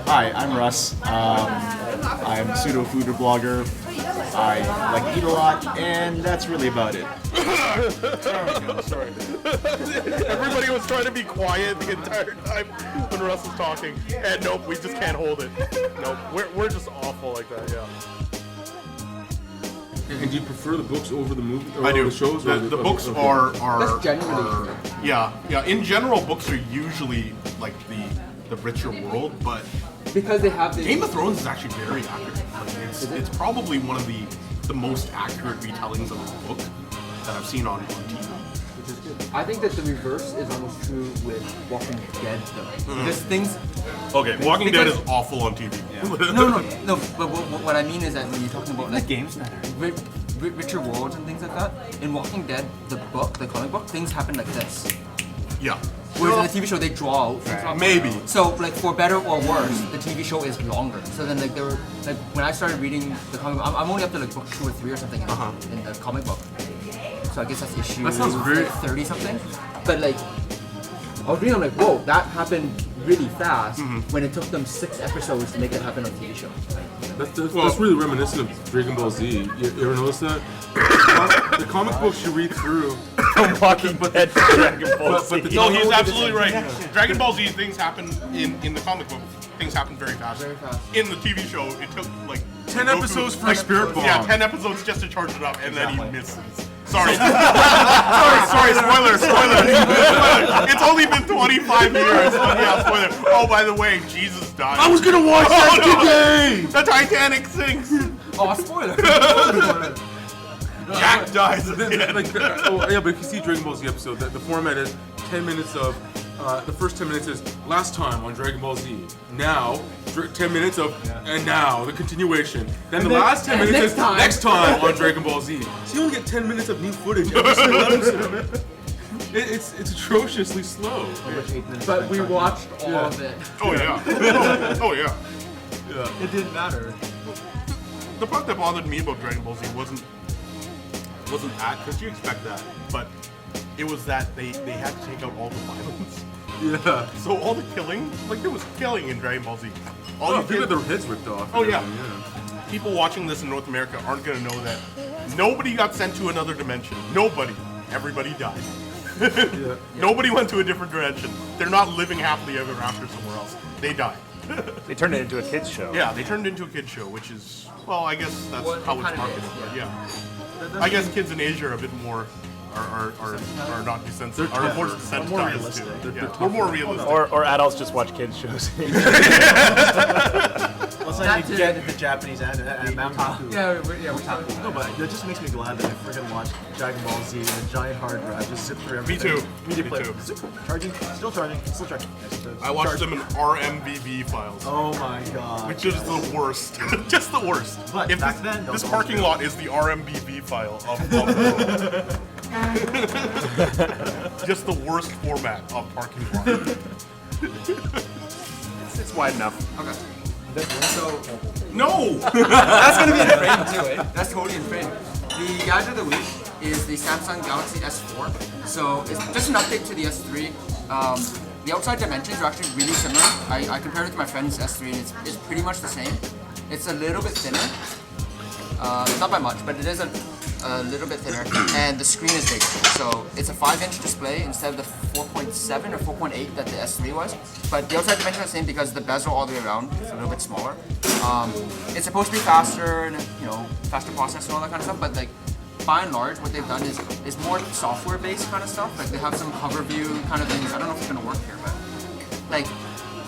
Hi, I'm Russ. I'm a pseudo food blogger. I like to eat a lot, and that's really about it. Sorry. Everybody was trying to be quiet the entire time when Russ was talking, and nope, we just can't hold it. Nope, we're just awful like that. Yeah. And do you prefer the books over the movie? Or I do. The shows. The books are That's genuinely true. yeah. In general, books are usually like the richer world, but Because they have the Game of Thrones is actually very accurate. Like, it's probably one of the most accurate retellings of a book that I've seen on TV. I think that the reverse is almost true with Walking Dead, though. Because things. Okay, Walking Dead is awful on TV. No. But what I mean is that when you're talking about like games matter. richer worlds and things like that, in Walking Dead, the comic book, things happen like this. Yeah. Whereas in the TV show, they draw out. Right. Maybe. So, like, for better or worse, the TV show is longer. So then, like, there were, like, when I started reading the comic book, I'm only up to, like, book 2 or 3 or something in the comic book. So I guess that's issue That sounds very 30 something. But, like, I was reading, I'm like, whoa, that happened really fast when it took them 6 episodes to make it happen on a TV show. That's really reminiscent of Dragon Ball Z. You ever notice that? The comic books you read through. From Walking Dead to Dragon Ball Z. No, he's absolutely right. Dragon Ball Z things happen in the comic book. Things happen very fast. Very fast. In the TV show, it took like 10 Goku, episodes for a Spirit Bomb. Yeah, 10 episodes just to charge it up, and then he misses. Sorry. sorry, spoiler. It's only been 25 years. But yeah, spoiler. Oh, by the way, Jesus died. I was gonna watch that today! The Titanic sinks. Oh, spoiler! Jack dies again. Yeah, but if you see Dragon Ball Z episode, the format is 10 minutes of, the first 10 minutes is last time on Dragon Ball Z. Now, 10 minutes of, and now, the continuation. Then the last 10 minutes is next time on Dragon Ball Z. So you only get 10 minutes of new footage every single episode. It's atrociously slow. But we watched all of it. Oh yeah. Oh yeah. It didn't matter. The part that bothered me about Dragon Ball Z wasn't that, because you expect that, but it was that they had to take out all the violence. Yeah. So all the killing, like there was killing in Dragon Ball Z. All Oh, you people did, had their heads ripped off. Oh yeah. People watching this in North America aren't gonna know that nobody got sent to another dimension. Nobody. Everybody died. Nobody went to a different dimension. They're not living happily ever after somewhere else. They died. They turned it into a kids show. Yeah, they turned it into a kid show, which is, well, I guess that's Well, how it it's kinda marketed. is, But yeah. yeah, I guess kids in Asia are a bit more, are not desensitized, are more desensitized to. Yeah, we're more realistic. Or adults just watch kids shows. Let's not even get the Japanese and Mangaku. Yeah, we're talking. No, but it just makes me glad that I freaking watched Dragon Ball Z and a giant hard drive just zip through everything. Me too. Media Me player. too. Charging, still charging. I watched them in RMVB files, Oh my god. which is the worst. Just the worst. But if back this, then, this those parking lot is the RMVB file of the world. Just the worst format of parking lot. It's wide enough. Okay. So No! that's gonna be in frame too, eh? That's totally in frame. The gadget of the week is the Samsung Galaxy S4. So it's just an update to the S3. The outside dimensions are actually really similar. I compared it to my friend's S3 and it's pretty much the same. It's a little bit thinner. Not by much, but it is a little bit thinner, and the screen is bigger. So it's a 5-inch display instead of the 4.7 or 4.8 that the S3 was. But the outside dimension is the same because the bezel all the way around is a little bit smaller. It's supposed to be faster and faster processor and all that kind of stuff. But like by and large, what they've done is more software-based kind of stuff. Like they have some hover view kind of things. I don't know if it's gonna work here, but like.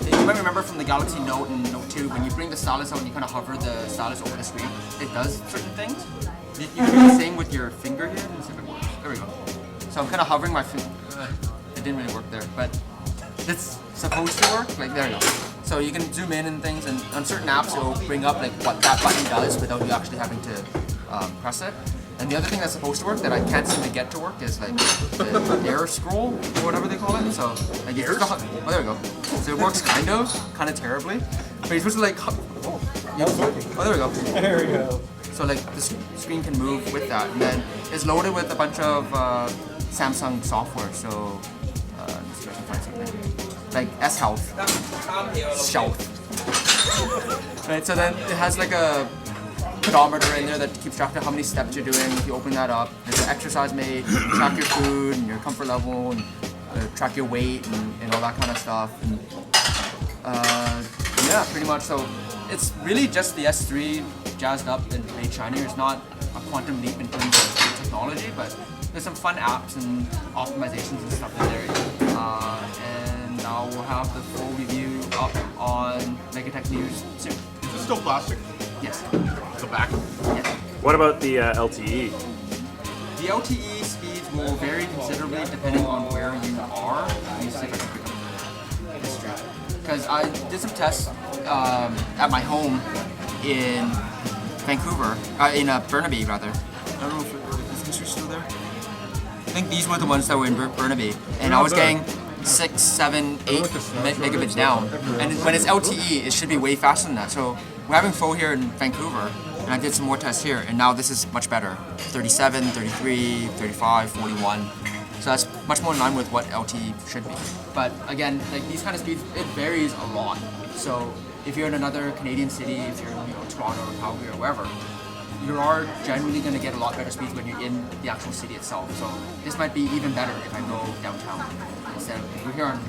You might remember from the Galaxy Note and Note 2, when you bring the stylus out and you kind of hover the stylus over the screen, it does certain things. You can do the same with your finger here. Let's see if it works. There we go. So I'm kind of hovering my finger. It didn't really work there, but it's supposed to work. Like there you go. So you can zoom in and things, and on certain apps it'll bring up like what that button does without you actually having to press it. And the other thing that's supposed to work that I can't seem to get to work is like the air scroll or whatever they call it. So like it's just oh, there we go. So it works kind of terribly. But you're supposed to like oh there we go. There we go. So like the screen can move with that, and then it's loaded with a bunch of Samsung software. So let's see if I can find something like S Health, right? So then it has like a pedometer in there that keeps track of how many steps you're doing. If you open that up, there's an exercise made, track your food and your comfort level, and track your weight and all that kind of stuff. And yeah, pretty much. So it's really just the S3 jazzed up and made shinier. It's not a quantum leap in terms of technology, but there's some fun apps and optimizations and stuff in there. And now we'll have the full review up on Megatech News soon. Is this still plastic? Yes. The back? Yes. What about the LTE? The LTE speeds will vary considerably depending on where you are. Let me see if I can pick up the history. Because I did some tests at my home in Vancouver, in Burnaby rather. I don't know if is history still there. I think these were the ones that were in Burnaby, and I was getting 6, 7, 8 megabits down. And when it's LTE, it should be way faster than that. So we're having Pho here in Vancouver, and I did some more tests here, and now this is much better. 37, 33, 35, 41. So that's much more in line with what LTE should be. But again, like these kind of speeds, it varies a lot. So if you're in another Canadian city, if you're in Toronto or Calgary or wherever, you are generally going to get a lot better speeds when you're in the actual city itself. So this might be even better if I go downtown instead of we're here on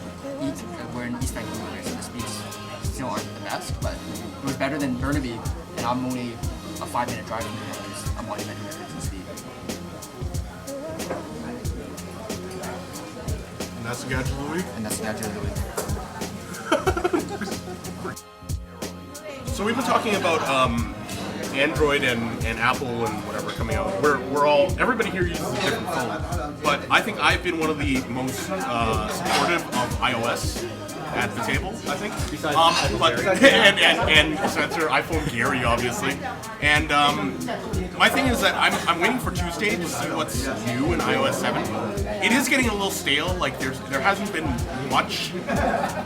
we're in East Vancouver, so the speeds still aren't the best, but it was better than Burnaby, and I'm only a 5-minute drive from here, which is a monumental difference in speed. And that's the gadget of the week? And that's the gadget of the week. So we've been talking about Android and Apple and whatever coming out. We're all, everybody here uses a different phone, but I think I've been one of the most supportive of iOS at the table, I think. And Spencer, iPhone Gary, obviously. And my thing is that I'm waiting for Tuesday to see what's new in iOS 7. It is getting a little stale. Like there hasn't been much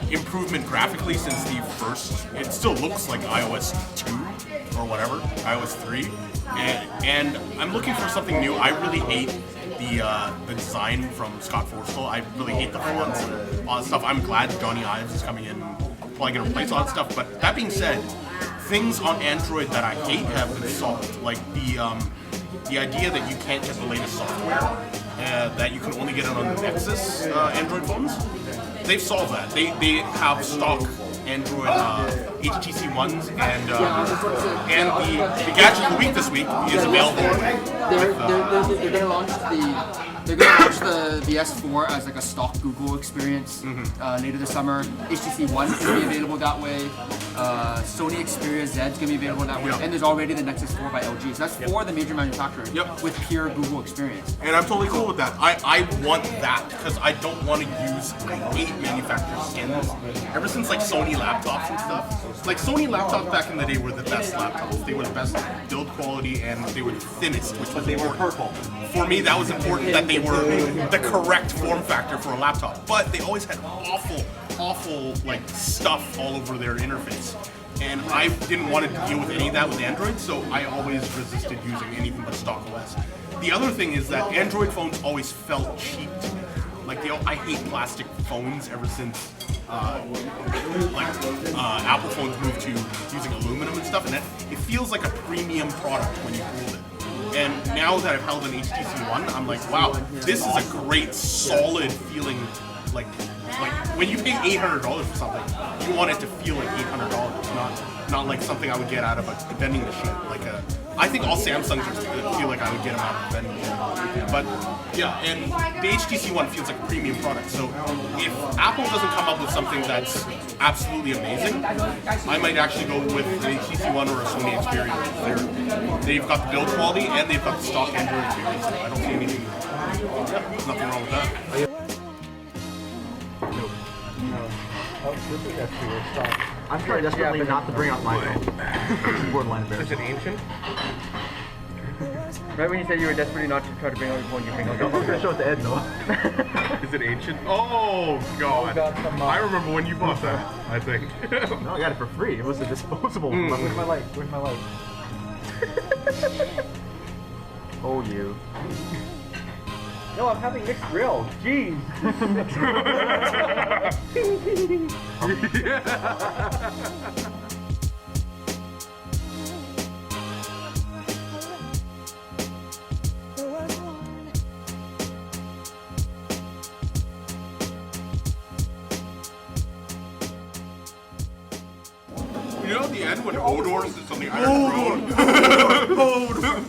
improvement graphically since the first. It still looks like iOS 2 or whatever, iOS 3. And I'm looking for something new. I really hate the design from Scott Forstall. I really hate the fonts and all that stuff. I'm glad Johnny Ives is coming in, probably gonna replace all that stuff. But that being said, things on Android that I hate have been solved. Like the idea that you can't get the latest software, that you can only get it on the Nexus Android phones. They've solved that. They have stock Android HTC Ones, and the Gadget of the Week this week is available. They're going to launch the S4 as like a stock Google experience later this summer. HTC One is going to be available that way. Sony Xperia Z is going to be available that way. Yep. And there's already the Nexus 4 by LG. So that's 4 of the major manufacturers with pure Google experience. And I'm totally cool with that. I want that because I don't want to use, I hate manufacturer skins. Ever since like Sony laptops and stuff. Like Sony laptops back in the day were the best laptops. They were the best build quality and they were the thinnest, which was important. For me, that was important that they were the correct form factor for a laptop. But they always had awful like stuff all over their interface. And I didn't want to deal with any of that with Android, so I always resisted using anything but stock OS. The other thing is that Android phones always felt cheap to me. Like I hate plastic phones ever since Apple phones moved to using aluminum and stuff, and it feels like a premium product when you hold it. And now that I've held an HTC One, I'm like, wow, this is a great, solid feeling. Like when you pay $800 for something, you want it to feel like $800, not like something I would get out of a vending machine. I think all Samsungs feel like I would get them out of a vending machine. But yeah, and the HTC One feels like a premium product. So if Apple doesn't come up with something that's absolutely amazing, I might actually go with an HTC One or a Sony Xperia. They've got the build quality and they've got the stock Android experience. So I don't see anything. There's nothing wrong with that. I'm trying desperately not to bring up my phone. Borderline Is embarrassing. it ancient? Right when you said you were desperately not to try to bring out your phone, you bring out your I'm gonna phone. show it to Ed though. Is it ancient? Oh god. I remember when you bought that, I think. No, I got it for free. It was a disposable. Where's my light? Where's my light? Oh, you. No, I'm having mixed grill. Jeez. You know at the end when Odor said something, I heard Odor.